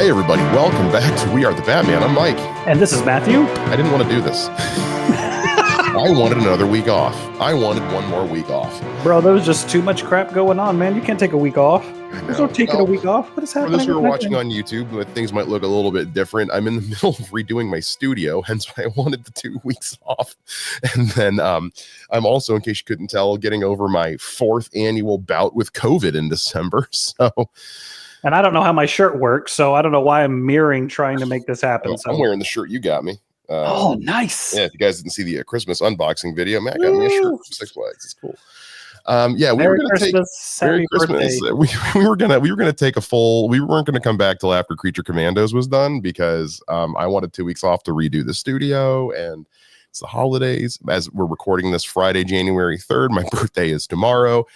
Hey everybody, welcome back to We Are the Batman. I'm Mike. And this is Matthew. I didn't want to do this. I wanted another week off. I wanted one more week off. Bro, there was just too much crap going on, man. You can't take a week off. There's no taking a week off. What is happening? For those who are watching on YouTube, things might look a little bit different. I'm in the middle of redoing my studio, hence why I wanted the 2 weeks off. And then I'm also, in case you couldn't tell, getting over my 4th annual bout with COVID in December. So... And I don't know how my shirt works, so I don't know why I'm mirroring trying to make this happen. I'm wearing the shirt you got me. Oh, nice. Yeah, if you guys didn't see the Christmas unboxing video, Matt got me a shirt from Six Flags. It's cool. Yeah, we were going to take Merry Christmas. We were gonna take a full. We weren't gonna come back till after Creature Commandos was done because I wanted 2 weeks off to redo the studio, and it's the holidays. As we're recording this Friday, January 3rd, my birthday is tomorrow.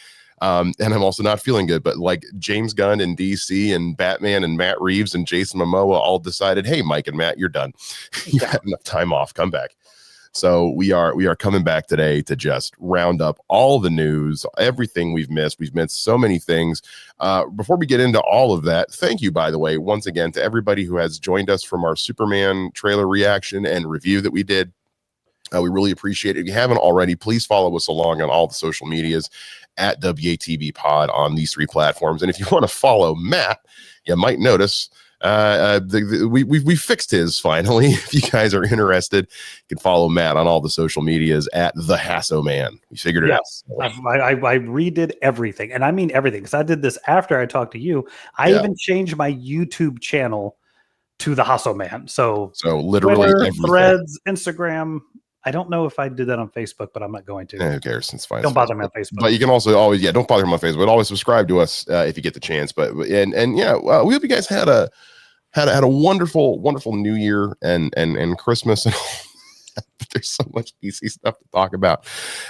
And I'm also not feeling good, but like James Gunn and DC and Batman and Matt Reeves and Jason Momoa all decided, hey, Mike and Matt, you're done. You had enough time off. Come back. So we are coming back today to just round up all the news, everything we've missed. We've missed so many things. Before we get into all of that, thank you, by the way, once again, to everybody who has joined us from our Superman trailer reaction and review that we did. We really appreciate it. If you haven't already, please follow us along on all the social medias at WATB Pod on these 3 platforms. And if you want to follow Matt, you might notice we fixed his finally. If you guys are interested, you can follow Matt on all the social medias at the Hasso Man. We figured it out. I redid everything, and I mean everything, because I did this after I talked to you. I even changed my YouTube channel to the Hasso Man. So literally Twitter, Threads, Instagram. I don't know if I did that on Facebook, but I'm not going to. Who cares? It's fine. Don't bother me on Facebook. But you can also always, don't bother him on Facebook. But always subscribe to us if you get the chance. But we hope you guys had a wonderful New Year and Christmas and all. But there's so much DC stuff to talk about.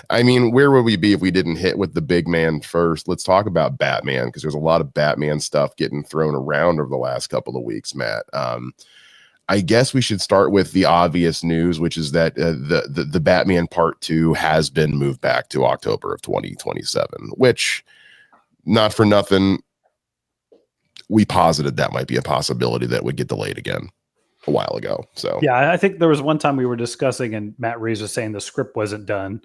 I mean, where would we be if we didn't hit with the big man first? Let's talk about Batman, because there's a lot of Batman stuff getting thrown around over the last couple of weeks, Matt. I guess we should start with the obvious news, which is that the Batman Part 2 has been moved back to October of 2027, which, not for nothing, we posited that might be a possibility that would get delayed again a while ago. So yeah, I think there was one time we were discussing and Matt Reeves was saying the script wasn't done,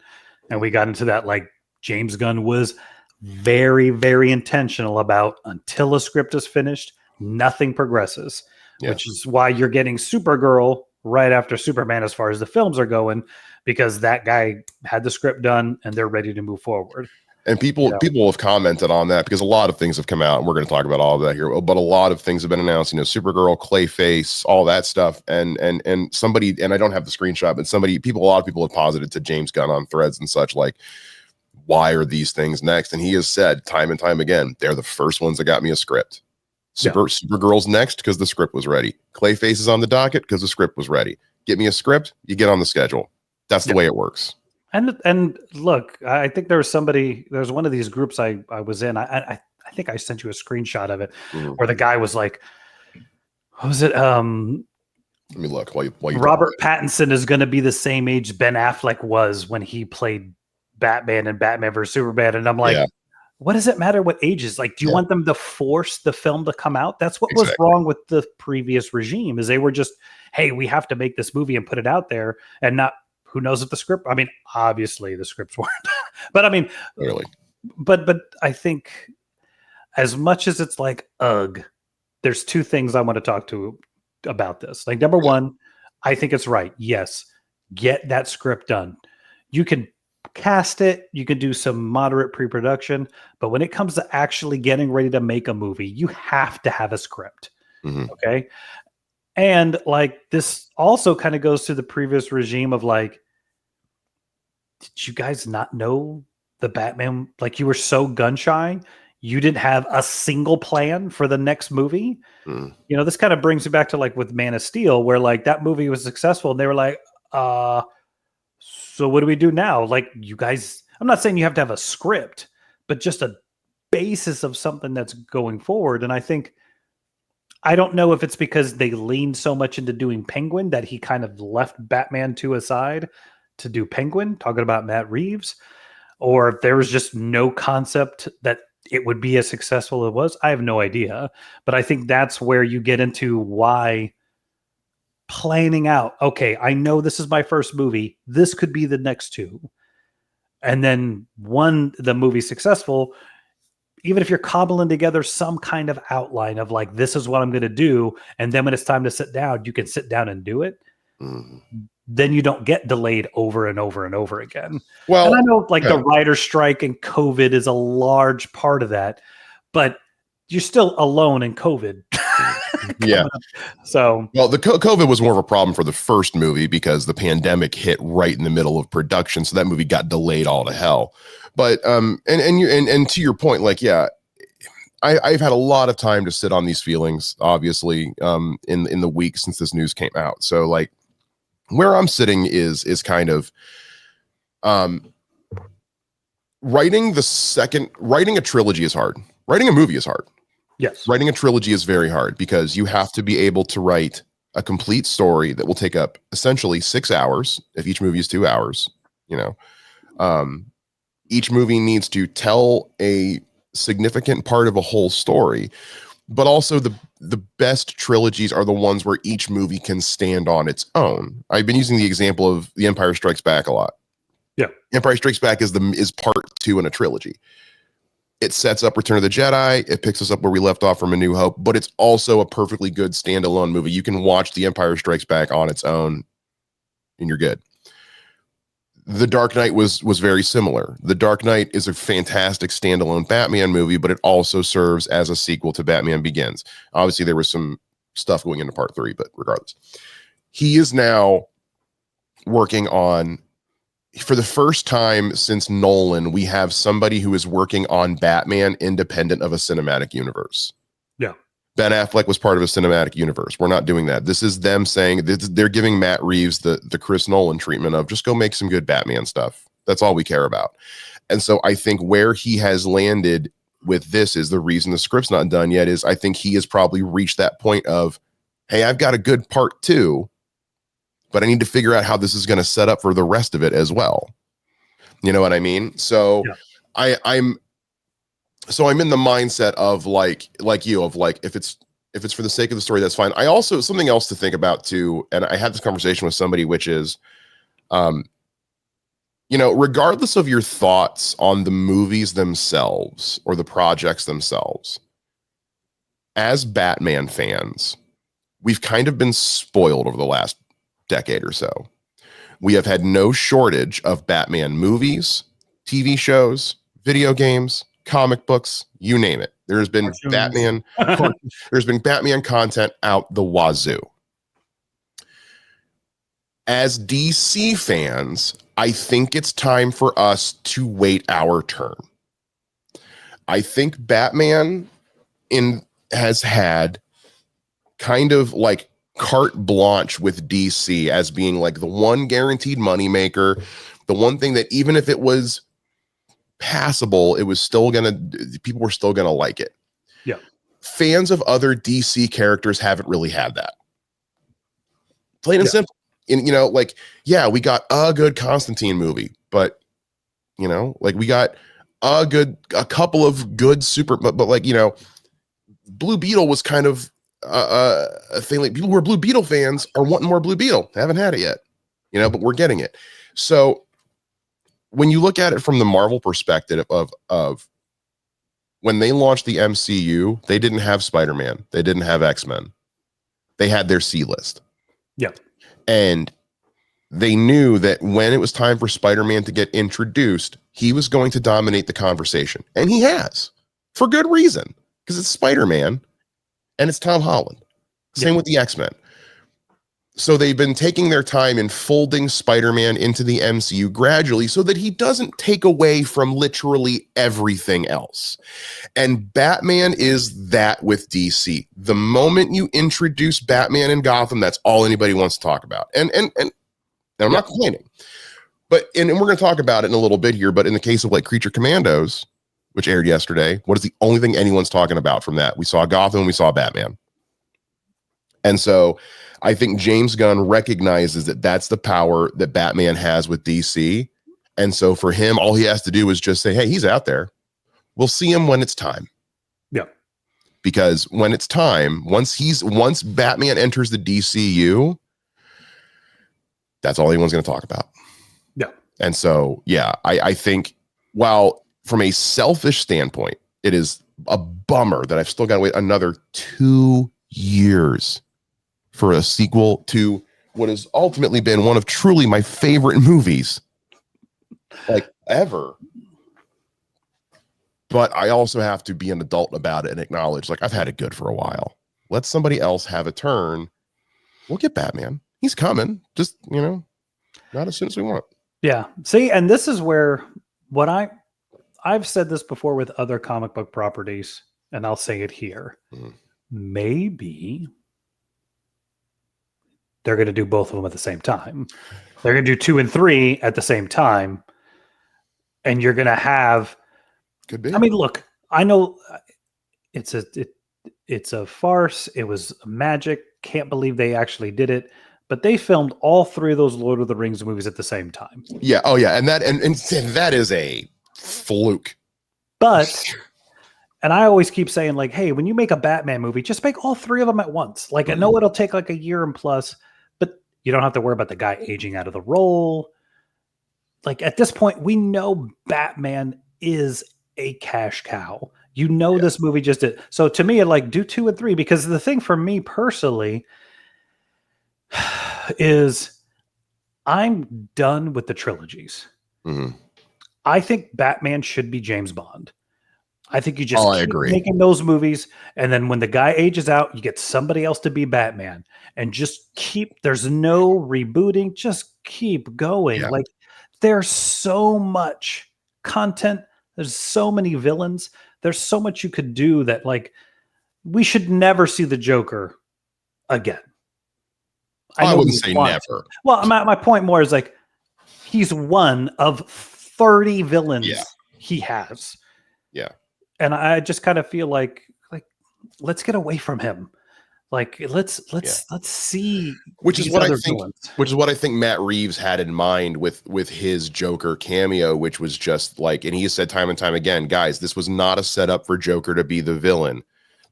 and we got into that, like, James Gunn was very, very intentional about until a script is finished, nothing progresses. Yeah. Which is why you're getting Supergirl right after Superman as far as the films are going, because that guy had the script done and they're ready to move forward. And people have commented on that, because a lot of things have come out, and we're going to talk about all of that here. But a lot of things have been announced, Supergirl, Clayface, all that stuff. And somebody, and I don't have the screenshot, but a lot of people have posited to James Gunn on Threads and such, like, why are these things next? And he has said time and time again, they're the first ones that got me a script. Supergirl's next because the script was ready. Clayface is on the docket because the script was ready. Get me a script, you get on the schedule. That's the way it works. And look, I think there's one of these groups I was in. I think I sent you a screenshot of it where the guy was like, what was it? Let me look. While you Robert Pattinson is going to be the same age Ben Affleck was when he played Batman and Batman vs Superman, and I'm like, what does it matter what ages? Like, do you want them to force the film to come out? That's what was wrong with the previous regime, is they were just, hey, we have to make this movie and put it out there, and not, who knows if the script, I mean, obviously the scripts weren't, but I mean, really, but I think as much as it's like, there's 2 things I want to talk to about this. Like, number one, I think it's right. Yes. Get that script done. You can cast it, you can do some moderate pre-production, but when it comes to actually getting ready to make a movie, you have to have a script. Okay. And like, this also kind of goes to the previous regime of like, did you guys not know the Batman? Like, you were so gun shy, you didn't have a single plan for the next movie. This kind of brings you back to like with Man of Steel, where like that movie was successful and they were like, so what do we do now? Like, you guys, I'm not saying you have to have a script, but just a basis of something that's going forward. And I don't know if it's because they leaned so much into doing Penguin that he kind of left Batman 2 aside to do Penguin, talking about Matt Reeves, or if there was just no concept that it would be as successful as it was? I have no idea. But I think that's where you get into why planning out, okay, I know this is my first movie. This could be the next two. And then the movie's successful, even if you're cobbling together some kind of outline of like, this is what I'm going to do. And then when it's time to sit down, you can sit down and do it. Then you don't get delayed over and over and over again. Well, and I know like the writer's strike and COVID is a large part of that, but you're still alone in COVID. Yeah. So, well, the COVID was more of a problem for the first movie because the pandemic hit right in the middle of production. So that movie got delayed all to hell. But, and to your point, like, yeah, I've had a lot of time to sit on these feelings, obviously, in the week since this news came out. So like, where I'm sitting is kind of writing a trilogy is hard. Writing a movie is hard. Yes. Writing a trilogy is very hard because you have to be able to write a complete story that will take up essentially 6 hours. If each movie is 2 hours, each movie needs to tell a significant part of a whole story. But also the best trilogies are the ones where each movie can stand on its own. I've been using the example of The Empire Strikes Back a lot. Yeah. Empire Strikes Back is part 2 in a trilogy. It sets up Return of the Jedi. It picks us up where we left off from A New Hope, but it's also a perfectly good standalone movie. You can watch The Empire Strikes Back on its own and you're good. The Dark Knight was very similar. The Dark Knight is a fantastic standalone Batman movie, but it also serves as a sequel to Batman Begins. Obviously, there was some stuff going into part 3, but regardless. He is now working on, for the first time since Nolan, we have somebody who is working on Batman independent of a cinematic universe. Yeah. Ben Affleck was part of a cinematic universe. We're not doing that. This is them saying they're giving Matt Reeves the Chris Nolan treatment of just go make some good Batman stuff. That's all we care about. And so I think where he has landed with this is the reason the script's not done yet is I think he has probably reached that point of, hey, I've got a good part 2, but I need to figure out how this is going to set up for the rest of it as well. You know what I mean? So yeah. I'm in the mindset of like you, of like, if it's for the sake of the story, that's fine. I also, something else to think about too, and I had this conversation with somebody, which is, regardless of your thoughts on the movies themselves or the projects themselves, as Batman fans, we've kind of been spoiled over the last decade or so. We have had no shortage of Batman movies, TV shows, video games, comic books, you name it. There's been Batman content out the wazoo. As DC fans, I think it's time for us to wait our turn. I think Batman has had kind of like carte blanche with DC as being like the one guaranteed moneymaker, the one thing that even if it was passable, people were still gonna like it. Yeah. Fans of other DC characters haven't really had that. Plain and simple. And we got a good Constantine movie, but we got a couple of good super, but Blue Beetle was kind of a thing. Like people who are Blue Beetle fans are wanting more Blue Beetle. Haven't had it yet, but we're getting it. So when you look at it from the Marvel perspective of when they launched the MCU, they didn't have Spider-Man. They didn't have X-Men. They had their C list. Yeah. And they knew that when it was time for Spider-Man to get introduced, he was going to dominate the conversation. And he has, for good reason, because it's Spider-Man and it's Tom Holland. Same with the X-Men. So they've been taking their time in folding Spider-Man into the MCU gradually so that he doesn't take away from literally everything else. And Batman is that with DC. The moment you introduce Batman in Gotham, that's all anybody wants to talk about. And I'm not complaining. But and we're going to talk about it in a little bit here, but in the case of like Creature Commandos, which aired yesterday, what is the only thing anyone's talking about from that? We saw Gotham, we saw Batman. And so I think James Gunn recognizes that that's the power that Batman has with DC. And so for him, all he has to do is just say, hey, he's out there. We'll see him when it's time. Yeah. Because when it's time, once Batman enters the DCU, that's all anyone's going to talk about. Yeah. And so, yeah, I think while from a selfish standpoint, it is a bummer that I've still got to wait another 2 years for a sequel to what has ultimately been one of truly my favorite movies like ever. But I also have to be an adult about it and acknowledge, like, I've had it good for a while. Let somebody else have a turn. We'll get Batman. He's coming. Just, not as soon as we want. Yeah. See, and this is where what I've said this before with other comic book properties, and I'll say it here. Mm-hmm. Maybe they're going to do both of them at the same time. They're going to do 2 and 3 at the same time. And you're going to have, could be. I mean, look, I know it's a farce. It was magic. Can't believe they actually did it. But they filmed all 3 of those Lord of the Rings movies at the same time. Yeah. Oh, yeah. And that is a fluke. But, and I always keep saying, like, hey, when you make a Batman movie, just make all 3 of them at once. Like, I know it'll take like a year and plus, but you don't have to worry about the guy aging out of the role. Like, at this point, we know Batman is a cash cow. This movie just did. So to me, I'd do 2 and 3, because the thing for me personally is I'm done with the trilogies. Mm-hmm. I think Batman should be James Bond. I think you just keep making those movies, and then when the guy ages out, you get somebody else to be Batman, and just there's no rebooting, just keep going. Yeah. Like, there's so much content, there's so many villains, there's so much you could do that, like, we should never see the Joker again. I wouldn't say never. Well, my point more is, like, he's one of 30 villains he has. Yeah. And I just kind of feel like let's get away from him. Like, let's see which is what I think Matt Reeves had in mind with his Joker cameo, which was just like, and he has said time and time again, guys, this was not a setup for Joker to be the villain.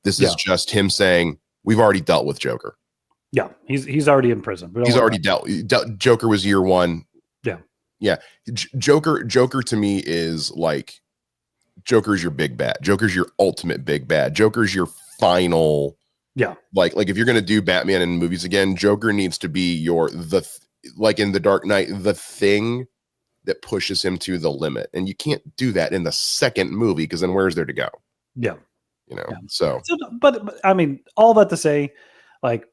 This is just him saying, we've already dealt with Joker. Yeah, he's already in prison. He's already dealt. Joker was year 1. Yeah. Yeah. Joker to me is like, Joker's your big bad. Joker's your ultimate big bad. Joker's your final. Yeah. Like if you're going to do Batman in movies again, Joker needs to be like in The Dark Knight, the thing that pushes him to the limit. And you can't do that in the second movie, because then where's there to go? Yeah. So but I mean, all that to say, like,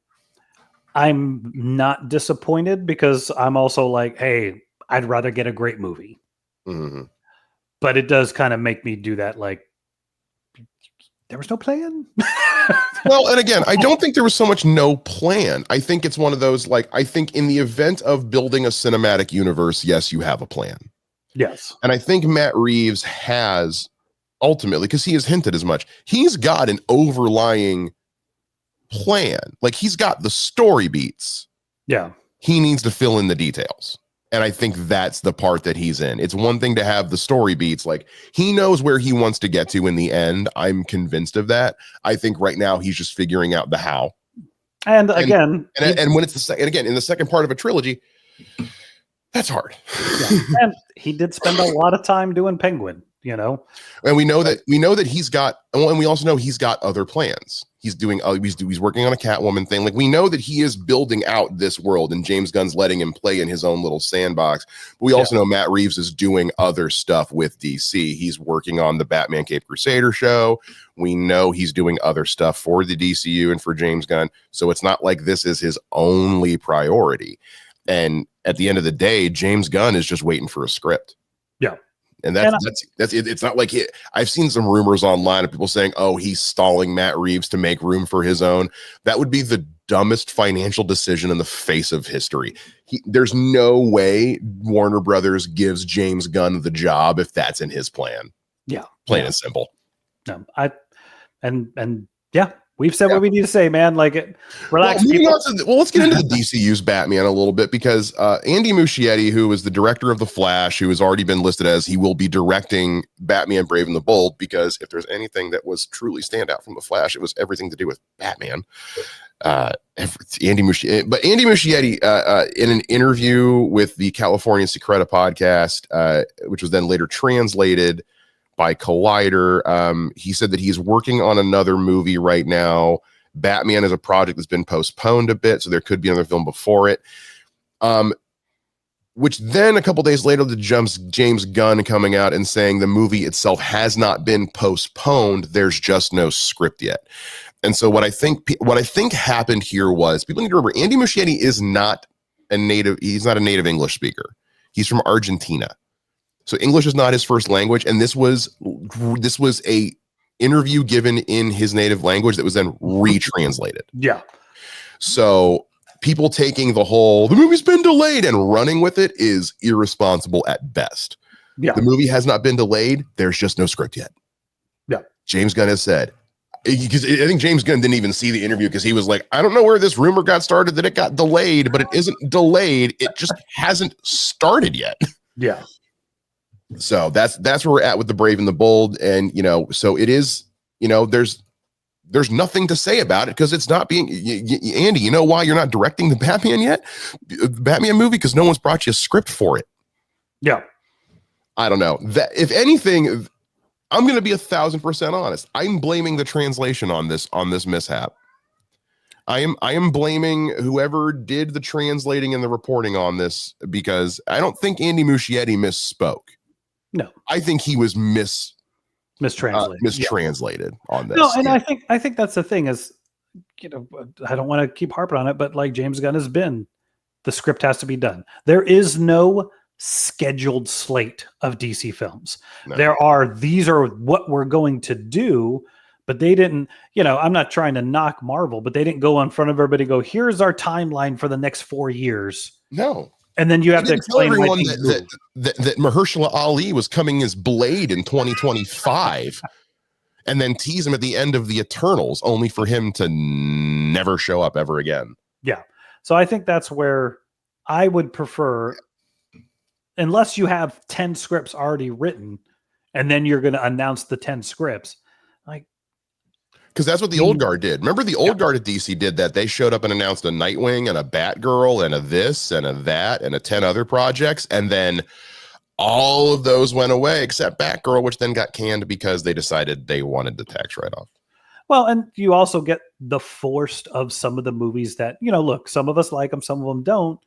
I'm not disappointed, because I'm also like, hey, I'd rather get a great movie. Mm-hmm. But it does kind of make me do that, like, there was no plan. Well, and again, I don't think there was so much no plan. I think it's one of those, like, I think in the event of building a cinematic universe, yes, you have a plan. Yes. And I think Matt Reeves has, ultimately, because he has hinted as much, he's got an overlying plan. Like, he's got the story beats. Yeah. He needs to fill in the details. And I think that's the part that he's in. It's one thing to have the story beats. Like, he knows where he wants to get to in the end. I'm convinced of that. I think right now he's just figuring out the how. And again, and when it's the second, again, in the second part of a trilogy, that's hard. Yeah. And he did spend a lot of time doing Penguin, and we know that he's got, and we also know he's got other plans. He's doing, he's working on a Catwoman thing. Like, we know that he is building out this world, and James Gunn's letting him play in his own little sandbox. But we also know Matt Reeves is doing other stuff with DC. He's working on the Batman Cape Crusader show. We know he's doing other stuff for the DCU and for James Gunn. So it's not like this is his only priority. And at the end of the day, James Gunn is just waiting for a script. Yeah. And that's it. It's not like I've seen some rumors online of people saying, oh, he's stalling Matt Reeves to make room for his own. That would be the dumbest financial decision in the face of history. There's no way Warner Brothers gives James Gunn the job if that's in his plan. Yeah. Plain and simple. No, and yeah, We've said what we need to say, man. Like, relax. Let's get into the DCU's Batman a little bit, because Andy Muschietti, who is the director of The Flash, who has already been listed as he will be directing Batman Brave and the Bold, because if there's anything that was truly standout from The Flash, it was everything to do with Batman. Andy Muschietti, in an interview with the California Secreta podcast, which was then later translated by Collider, he said that he's working on another movie right now. Batman is a project that's been postponed a bit, so there could be another film before it. Which then a couple days later, the James Gunn coming out and saying the movie itself has not been postponed. There's just no script yet. And so what I think happened here was, people need to remember, Andy Muschietti is not a native. He's not a native English speaker. He's from Argentina. So English is not his first language, and this was a interview given in his native language that was then retranslated. Yeah. So people taking the movie's been delayed and running with it is irresponsible at best. Yeah. The movie has not been delayed. There's just no script yet. Yeah. James Gunn has said, because I think James Gunn didn't even see the interview, because he was like, I don't know where this rumor got started that it got delayed, but it isn't delayed. It just hasn't started yet. Yeah. So that's where we're at with the Brave and the Bold. And, so it is, there's nothing to say about it, because it's not being, Andy, you know why you're not directing the Batman yet? The Batman movie? Because no one's brought you a script for it. Yeah. I don't know. That, if anything, I'm going to be 1,000% honest. I'm blaming the translation on this mishap. I am blaming whoever did the translating and the reporting on this, because I don't think Andy Muschietti misspoke. No, I think he was mistranslated on this. No, and I think that's the thing is, I don't want to keep harping on it, but like James Gunn has been, the script has to be done. There is no scheduled slate of DC films. No. These are what we're going to do, but they didn't, I'm not trying to knock Marvel, but they didn't go in front of everybody and go, here's our timeline for the next 4 years. No. And then you have to explain everyone that Mahershala Ali was coming as Blade in 2025, and then tease him at the end of the Eternals, only for him to never show up ever again. Yeah. So I think that's where I would prefer, unless you have 10 scripts already written, and then you're going to announce the 10 scripts. Because that's what the old guard did. Remember, the old guard at DC did that. They showed up and announced a Nightwing and a Batgirl and a this and a that and a 10 other projects. And then all of those went away except Batgirl, which then got canned because they decided they wanted the tax write-off. Well, and you also get the forced of some of the movies that, look, some of us like them, some of them don't.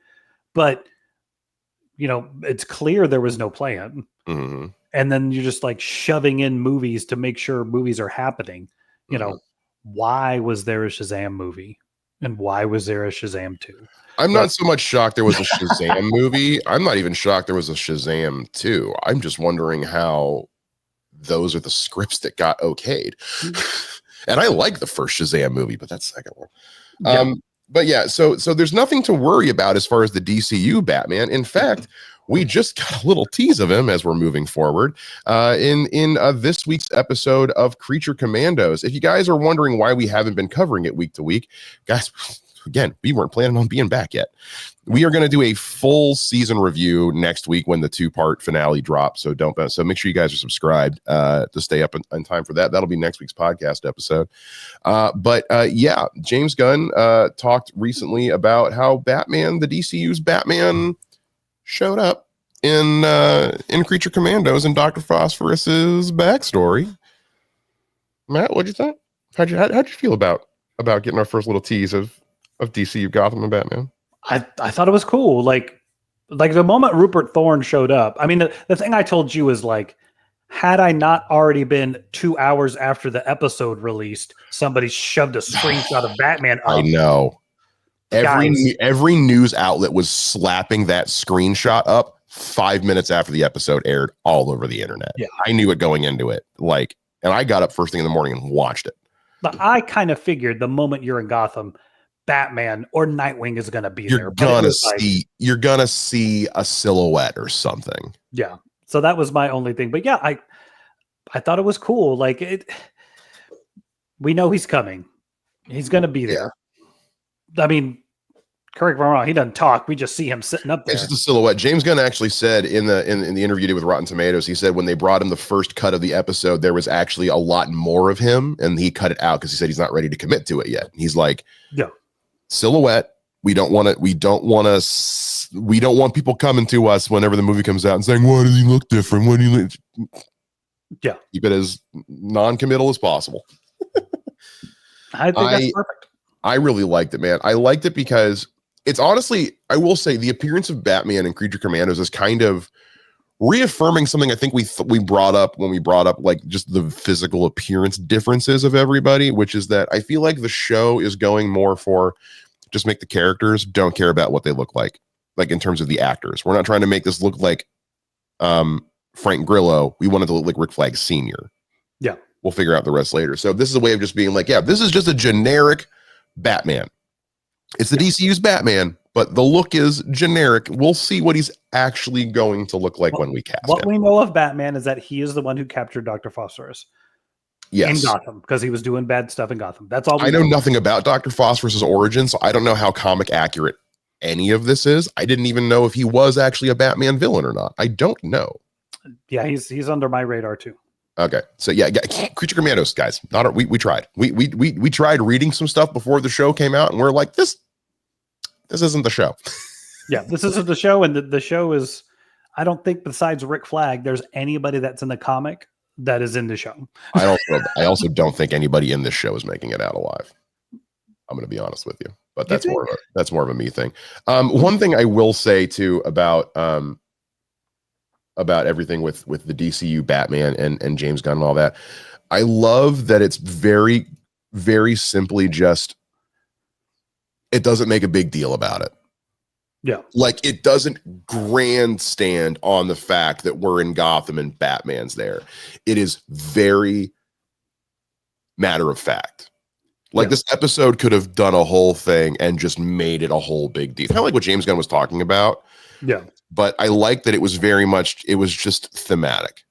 But, it's clear there was no plan. Mm-hmm. And then you're just like shoving in movies to make sure movies are happening. Why was there a Shazam movie? And why was there a Shazam 2? I'm not so much shocked there was a Shazam movie. I'm not even shocked there was a Shazam 2. I'm just wondering how those are the scripts that got okayed. And I like the first Shazam movie, but that's the second one. Yeah. But yeah, so there's nothing to worry about as far as the DCU Batman. In fact, we just got a little tease of him as we're moving forward in this week's episode of Creature Commandos. If you guys are wondering why we haven't been covering it week to week, guys, again, we weren't planning on being back yet. We are going to do a full season review next week when the 2-part finale drops. So make sure you guys are subscribed to stay up in time for that. That'll be next week's podcast episode. But James Gunn talked recently about how Batman, the DCU's Batman, showed up in Creature Commandos and Dr. Phosphorus's backstory. Matt, what'd you think? How'd you feel about getting our first little tease of DCU Gotham and Batman? I thought it was cool. Like the moment Rupert Thorne showed up, I mean, the thing I told you is like, had I not already been 2 hours after the episode released, somebody shoved a screenshot of Batman up. I know. Every news outlet was slapping that screenshot up 5 minutes after the episode aired all over the internet. Yeah. I knew it going into it. And I got up first thing in the morning and watched it. But I kind of figured the moment you're in Gotham, Batman or Nightwing is going to be there. You're gonna see a silhouette or something. Yeah. So that was my only thing. But yeah, I thought it was cool. We know he's coming. He's going to be there. Yeah. I mean, correct me if I'm wrong. He doesn't talk. We just see him sitting up there. It's just a silhouette. James Gunn actually said in the interview he did with Rotten Tomatoes, he said when they brought him the first cut of the episode, there was actually a lot more of him, and he cut it out because he said he's not ready to commit to it yet. He's like, silhouette. We don't want people coming to us whenever the movie comes out and saying, "Why does he look different? What do you look?" Yeah, keep it as non-committal as possible. I think that's perfect. I really liked it, man. I liked it because it's honestly, I will say, the appearance of Batman and Creature Commandos is kind of reaffirming something I think we brought up when we brought up like just the physical appearance differences of everybody, which is that I feel like the show is going more for just make the characters, don't care about what they look like in terms of the actors. We're not trying to make this look like Frank Grillo. We wanted to look like Rick Flag Sr. Yeah. We'll figure out the rest later. So this is a way of just being like, yeah, this is just a generic Batman. It's the DCU's Batman, but the look is generic. We'll see what he's actually going to look like when we cast what him. we know of Batman is that he is the one who captured Dr. Phosphorus. Yes. In Gotham, because he was doing bad stuff in Gotham. That's all I know nothing about Dr. Phosphorus's origin, so I don't know how comic accurate any of this is. I didn't even know if he was actually a Batman villain or not. I don't know. Yeah, he's under my radar too. Okay, so yeah, Creature Commandos, guys. We tried. We tried reading some stuff before the show came out, and we're like, this isn't the show. Yeah, this isn't the show, and the show is. I don't think besides Rick Flag, there's anybody that's in the comic that is in the show. I also don't think anybody in this show is making it out alive. I'm going to be honest with you, but that's more of a me thing. One thing I will say too about everything with the DCU Batman and James Gunn and all that, I love that it's very, very simply just, it doesn't make a big deal about it. Yeah. Like it doesn't grandstand on the fact that we're in Gotham and Batman's there. It is very matter of fact. Like this episode could have done a whole thing and just made it a whole big deal. Kind of like what James Gunn was talking about. Yeah. But I like that it was just thematic.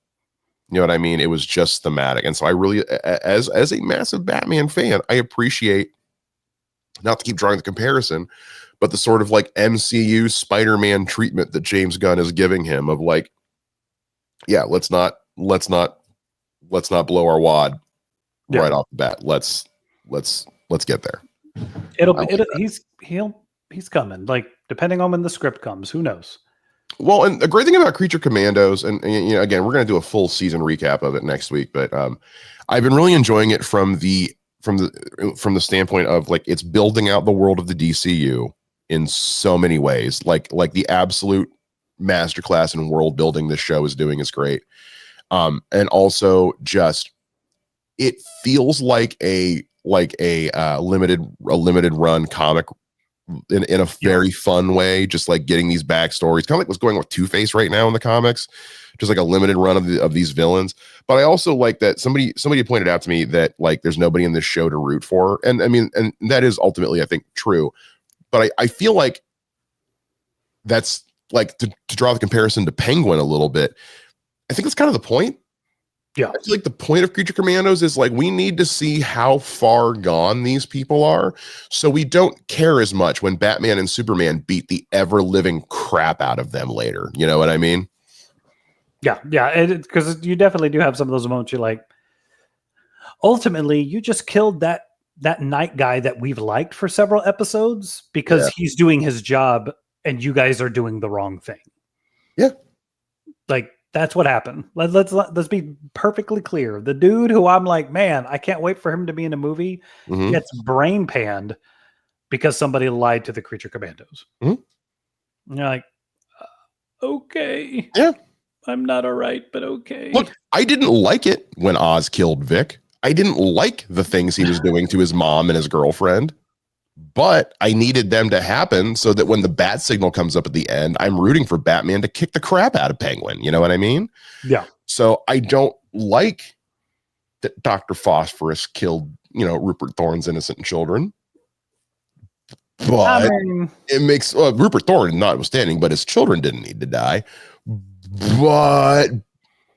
You know what I mean? It was just thematic. And so I really, as a massive Batman fan, I appreciate, not to keep drawing the comparison, but the sort of like MCU Spider-Man treatment that James Gunn is giving him of like, yeah, let's not blow our wad right off the bat. Let's get there. He's coming. Like depending on when the script comes, who knows? Well, and the great thing about Creature Commandos, and you know, again, we're going to do a full season recap of it next week, but I've been really enjoying it from the standpoint of like it's building out the world of the DCU in so many ways. Like the absolute masterclass in world building this show is doing is great. And also just it feels like a limited run comic in a very fun way, just like getting these backstories, kind of like what's going on with Two-Face right now in the comics, just like a limited run of these villains. But I also like that somebody pointed out to me that like there's nobody in this show to root for, and I mean, and that is ultimately I think true. But I feel like that's like to draw the comparison to Penguin a little bit. I think that's kind of the point. Yeah, I feel like the point of Creature Commandos is like we need to see how far gone these people are, so we don't care as much when Batman and Superman beat the ever living crap out of them later. You know what I mean? Yeah, because you definitely do have some of those moments. You're like, ultimately, you just killed that night guy that we've liked for several episodes because he's doing his job, and you guys are doing the wrong thing. Yeah, like. That's what happened. Let's be perfectly clear. The dude who I'm like, man, I can't wait for him to be in a movie gets brain panned because somebody lied to the Creature Commandos. And you're like, okay. Yeah. I'm not all right, but okay. Look, I didn't like it when Oz killed Vic. I didn't like the things he was doing to his mom and his girlfriend. But I needed them to happen so that when the bat signal comes up at the end, I'm rooting for Batman to kick the crap out of Penguin. You know what I mean? Yeah. So I don't like that Dr. Phosphorus killed, you know, Rupert Thorne's innocent children. But it makes Rupert Thorne notwithstanding, but his children didn't need to die. But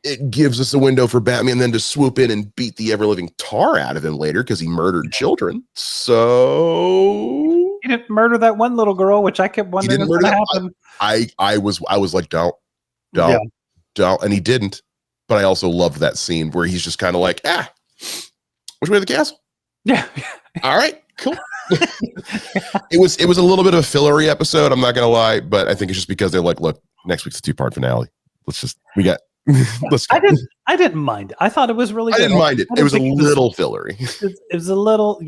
it gives us a window for Batman then to swoop in and beat the ever-living tar out of him later because he murdered children. So he didn't murder that one little girl, which I kept wondering what's going to happen. I was like, don't, and he didn't. But I also loved that scene where he's just kind of like, which way to the castle? Yeah. All right, cool. It was a little bit of a fillery episode, I'm not gonna lie, but I think it's just because they're like, look, next week's a 2-part finale. Let's go. I didn't mind it. I thought it was really good. I didn't mind it. It was a little fillery. It was a little,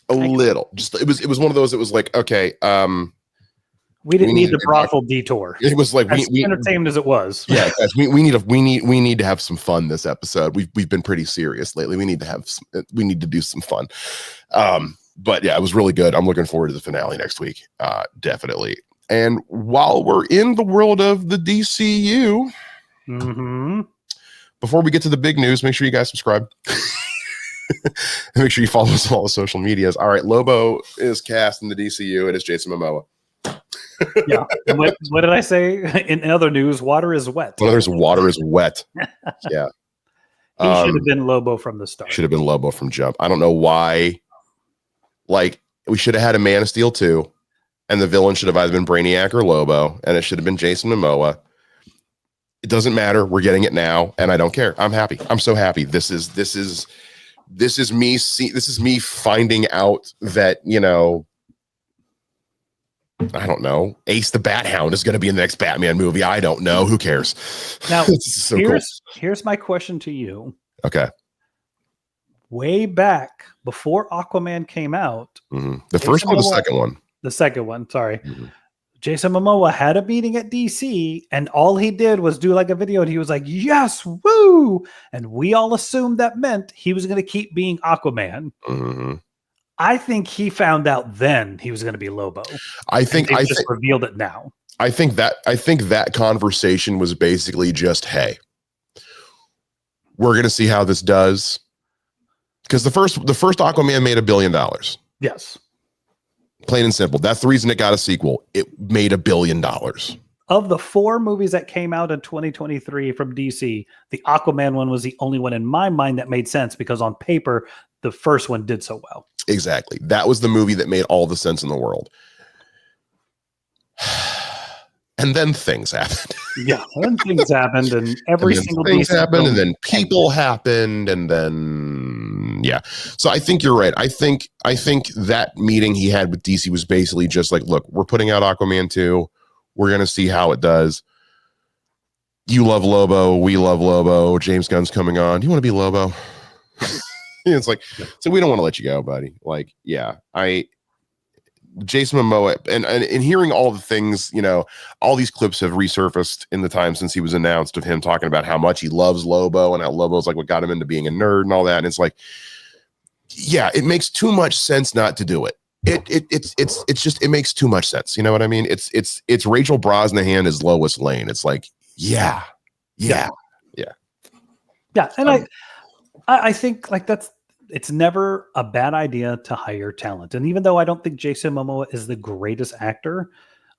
little. Just it was one of those. It was like, okay, we didn't need the brothel detour. It was like we entertained as it was. Yeah, guys, we need to have some fun this episode. We've been pretty serious lately. We need to do some fun. But yeah, it was really good. I'm looking forward to the finale next week. Definitely. And while we're in the world of the DCU, before we get to the big news, make sure you guys subscribe. And make sure you follow us on all the social medias. All right, Lobo is cast in the DCU. It is Jason Momoa. Yeah. And what did I say in other news? Water is wet. Water is wet. Yeah. He should have been Lobo from the start. Should have been Lobo from jump. I don't know why. Like, we should have had a Man of Steel 2, and the villain should have either been Brainiac or Lobo, and it should have been Jason Momoa. It doesn't matter. We're getting it now, and I don't care. I'm happy. I'm so happy. This is me finding out that, I don't know, Ace the Bat Hound is going to be in the next Batman movie. I don't know. Who cares? Now, here's my question to you. Okay. Way back before Aquaman came out, the first one or the second one? The second one, sorry. Jason Momoa had a meeting at DC, and all he did was do like a video, and he was like, yes, woo! And we all assumed that meant he was going to keep being Aquaman. I think he found out then he was going to be Lobo. I think revealed it now. I think that conversation was basically just, hey, we're going to see how this does. Because the first Aquaman made $1 billion. Yes. Plain and simple. That's the reason it got a sequel. It made $1 billion. Of the 4 movies that came out in 2023 from DC, the Aquaman one was the only one in my mind that made sense, because on paper, the first one did so well. Exactly. That was the movie that made all the sense in the world. And then things happened. Yeah, then things happened, and every single things happened, and then people happened, and then So I think you're right. I think that meeting he had with DC was basically just like, look, we're putting out Aquaman 2. We're gonna see how it does. You love Lobo, we love Lobo. James Gunn's coming on. Do you want to be Lobo? It's like, so we don't want to let you go, buddy. Like, Jason Momoa, and hearing all the things, all these clips have resurfaced in the time since he was announced of him talking about how much he loves Lobo and how Lobo's like what got him into being a nerd and all that. And it's like, it makes too much sense not to do it. It's just, it makes too much sense. You know what I mean? It's Rachel Brosnahan as Lois Lane. It's like, yeah. And I think like it's never a bad idea to hire talent. And even though I don't think Jason Momoa is the greatest actor,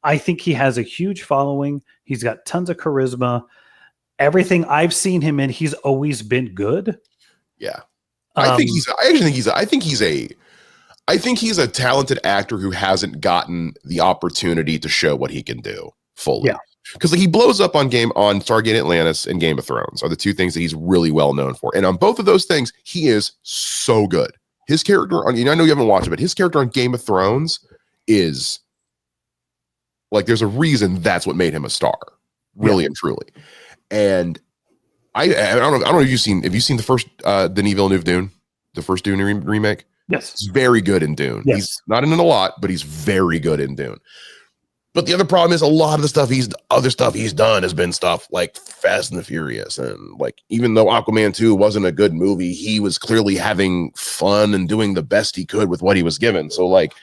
I think he has a huge following. He's got tons of charisma. Everything I've seen him in, he's always been good. Yeah. I think he's a talented actor who hasn't gotten the opportunity to show what he can do fully. Yeah. Because he blows up on Stargate Atlantis and Game of Thrones are the 2 things that he's really well known for. And on both of those things, he is so good. His character on, I know you haven't watched it, but his character on Game of Thrones is like, there's a reason that's what made him a star, really and truly. And I don't know if you've seen the first Denis Villeneuve Dune, the first Dune remake? Yes. He's very good in Dune. Yes. He's not in it a lot, but he's very good in Dune. But the other problem is a lot of the stuff he's done has been stuff like Fast and the Furious. And like, even though Aquaman 2 wasn't a good movie, he was clearly having fun and doing the best he could with what he was given. So like,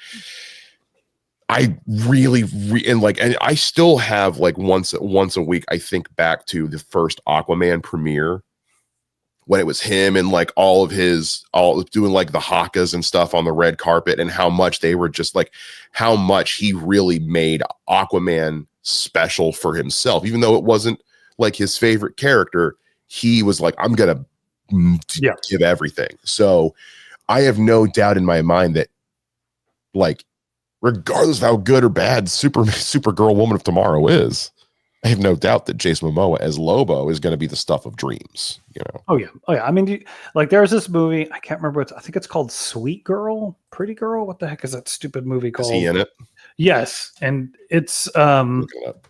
I really, and I still have like once a week, I think back to the first Aquaman premiere when it was him and like all doing like the hakas and stuff on the red carpet, and how much they were just like, how much he really made Aquaman special for himself, even though it wasn't like his favorite character, he was like, I'm gonna give everything. So I have no doubt in my mind that, like, regardless of how good or bad Supergirl Woman of Tomorrow is, I have no doubt that Jason Momoa as Lobo is going to be the stuff of dreams, you know? Oh yeah. I mean, like, there's this movie, I can't remember. I think it's called Sweet Girl, Pretty Girl. What the heck is that stupid movie called? Is he in it? Yes. And it's, Looking it up.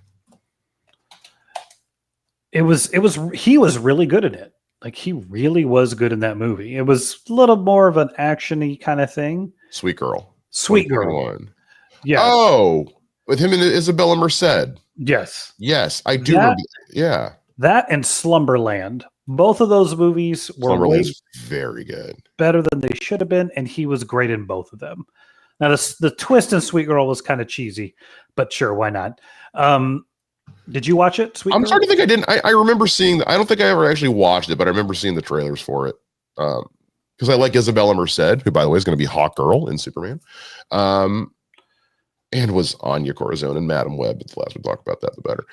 he was really good in it. Like, he really was good in that movie. It was a little more of an action-y kind of thing. Sweet Girl. Sweet Girl. Yeah. Oh, with him and Isabella Merced. Yes. Yes, I do remember. Yeah. That and Slumberland. Both of those movies were very good. Better than they should have been, and he was great in both of them. Now, the twist in Sweet Girl was kind of cheesy, but sure, why not? Did you watch it, Sweet Girl? I'm starting to think I didn't. I remember seeing I don't think I ever actually watched it, but I remember seeing the trailers for it. Because I like Isabella Merced, who, by the way, is going to be Hawk Girl in Superman. And was Anya Corazon and Madam Web. But the less we talk about that, the better.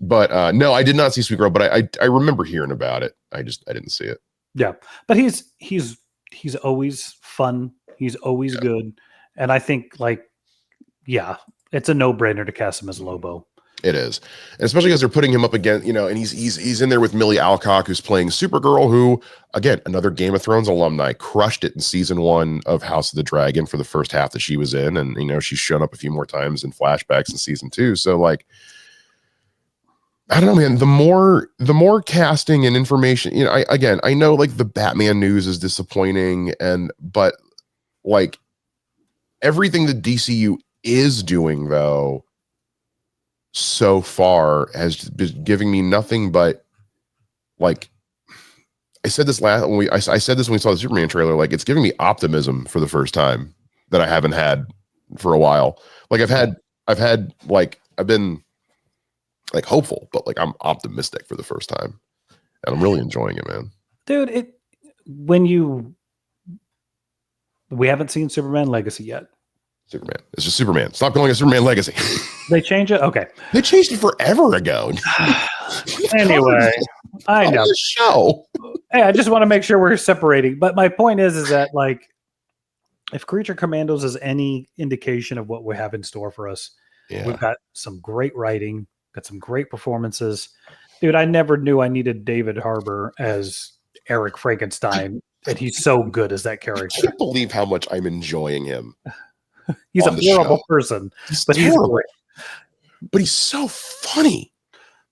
But no, I did not see Sweet Girl, but I remember hearing about it. I didn't see it. Yeah, but he's always fun. He's always good, and I think, like, yeah, it's a no-brainer to cast him as Lobo. It is, and especially because they're putting him up against, you know, and he's in there with Millie Alcock, who's playing Supergirl, who, again, another Game of Thrones alumni, crushed it in season 1 of House of the Dragon for the first half that she was in, and, you know, she's shown up a few more times in flashbacks in season 2. So, like, I don't know, man. The more casting and information, you know, I know, like, the Batman news is disappointing, but like, everything the DCU is doing, though, so far has been giving me nothing but, like, I said this when we saw the Superman trailer, like, it's giving me optimism for the first time that I haven't had for a while. Like, I've been like hopeful, but, like, I'm optimistic for the first time, and I'm really enjoying it, man. Dude, we haven't seen Superman Legacy yet. Superman. It's just Superman. Stop calling it Superman Legacy. They change it? Okay. They changed it forever ago. Anyway, I know. The show. Hey, I just want to make sure we're separating. But my point is that, like, if Creature Commandos is any indication of what we have in store for us, we've got some great writing, got some great performances. Dude, I never knew I needed David Harbour as Eric Frankenstein, and he's so good as that character. I can't believe how much I'm enjoying him. He's a horrible person, but he's great. But he's so funny.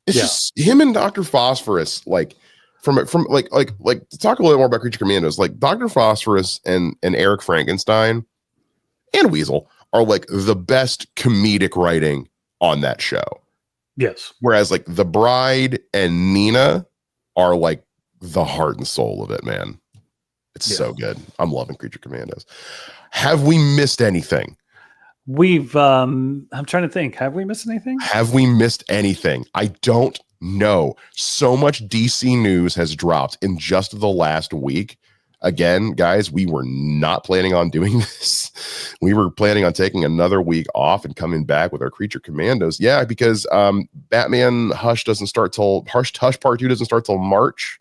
It's just him and Dr. Phosphorus, like, from like to talk a little more about Creature Commandos, like, Dr. Phosphorus and Eric Frankenstein and Weasel are, like, the best comedic writing on that show. Yes. Whereas, like, the Bride and Nina are, like, the heart and soul of it, man. It's so good. I'm loving Creature Commandos. Have we missed anything? I'm trying to think. Have we missed anything? Have we missed anything? I don't know. So much DC news has dropped in just the last week. Again, guys, we were not planning on doing this. We were planning on taking another week off and coming back with our Creature Commandos. Yeah, because Batman Hush Part 2 doesn't start till March.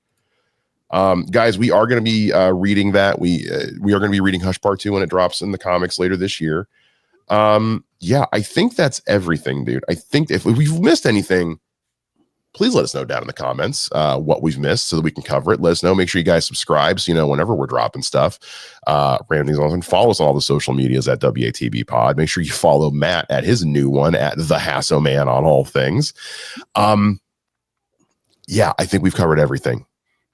Guys, we are going to be reading that. We are going to be reading Hush Part 2 when it drops in the comics later this year. Yeah, I think that's everything, dude. I think if we've missed anything, please let us know down in the comments what we've missed so that we can cover it. Let us know. Make sure you guys subscribe so you know whenever we're dropping stuff. Random things on. Follow us on all the social medias at WATB Pod. Make sure you follow Matt at his new one at The Hasso Man on all things. Yeah, I think we've covered everything.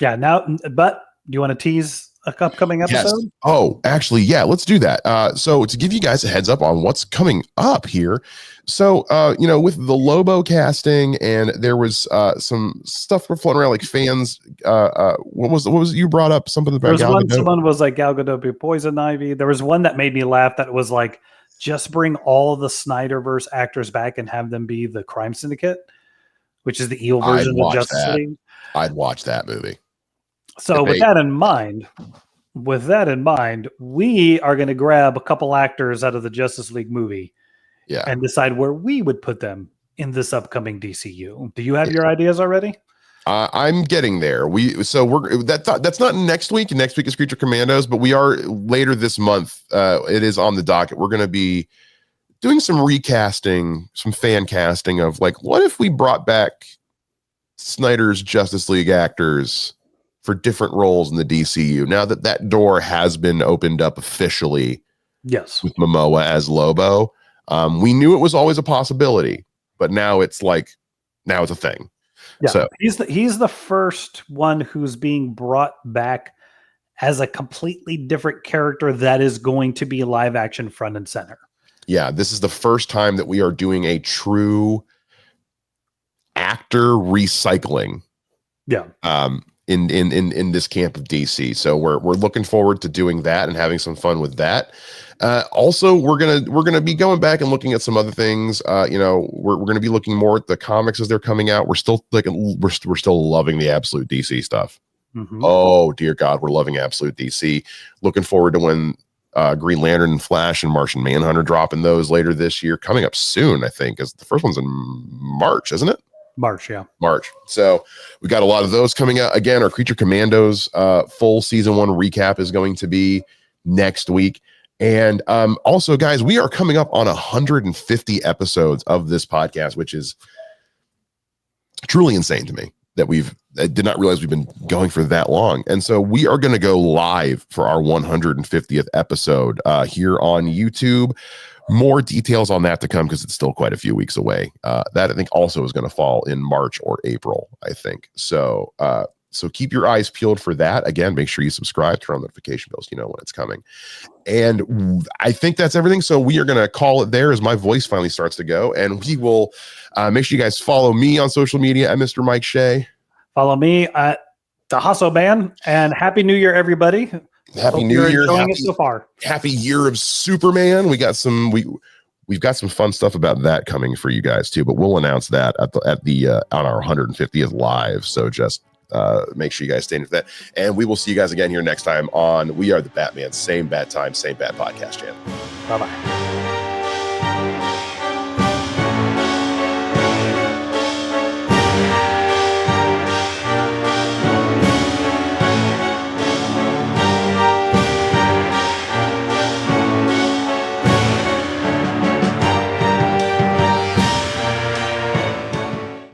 Yeah, now, but do you want to tease a upcoming episode? Yes. Oh, actually, yeah, let's do that. So to give you guys a heads up on what's coming up here. So, you know, with the Lobo casting, and there was some stuff floating around, like fans. What was you brought up something about? There was someone was like Gal Gadot be Poison Ivy. There was one that made me laugh that was like, just bring all the Snyderverse actors back and have them be the Crime Syndicate, which is the evil version of Justice League. I'd watch that movie. So with that in mind, we are going to grab a couple actors out of the Justice League movie, and decide where we would put them in this upcoming DCU. Do you have your ideas already? I'm getting there. That's not next week. Next week is Creature Commandos, but we are later this month. It is on the docket. We're going to be doing some recasting, some fan casting of like, what if we brought back Snyder's Justice League actors for different roles in the DCU? Now that door has been opened up officially. Yes. With Momoa as Lobo. We knew it was always a possibility, but now it's a thing. Yeah, so he's the first one who's being brought back as a completely different character that is going to be live action front and center. Yeah, this is the first time that we are doing a true actor recycling. Yeah. In this camp of DC. So we're looking forward to doing that and having some fun with that. Also, we're gonna be going back and looking at some other things. We're gonna be looking more at the comics as they're coming out. We're still loving the Absolute DC stuff. Mm-hmm. Oh dear God, we're loving Absolute DC. Looking forward to when Green Lantern and Flash and Martian Manhunter dropping those later this year. Coming up soon, I think, as the first one's in March, isn't it? March, yeah. March. So we got a lot of those coming out. Again, our Creature Commandos full season 1 recap is going to be next week. And also, guys, we are coming up on 150 episodes of this podcast, which is truly insane to me that I did not realize we've been going for that long. And so we are going to go live for our 150th episode here on YouTube. More details on that to come because it's still quite a few weeks away. That I think also is going to fall in March or April, I think. So keep your eyes peeled for that. Again, make sure you subscribe, turn on notification bells, you know when it's coming. And I think that's everything. So we are going to call it there as my voice finally starts to go. And we will make sure you guys follow me on social media at Mr. Mike Shea. Follow me at the Hustle Man. And Happy New Year, everybody. Happy New Year. Enjoying it so far. Happy Year of Superman. We've got some fun stuff about that coming for you guys too, but we'll announce that on our 150th live. So just make sure you guys stay in for that. And we will see you guys again here next time on We Are the Batman. Same bat time, same bat podcast channel. Bye-bye.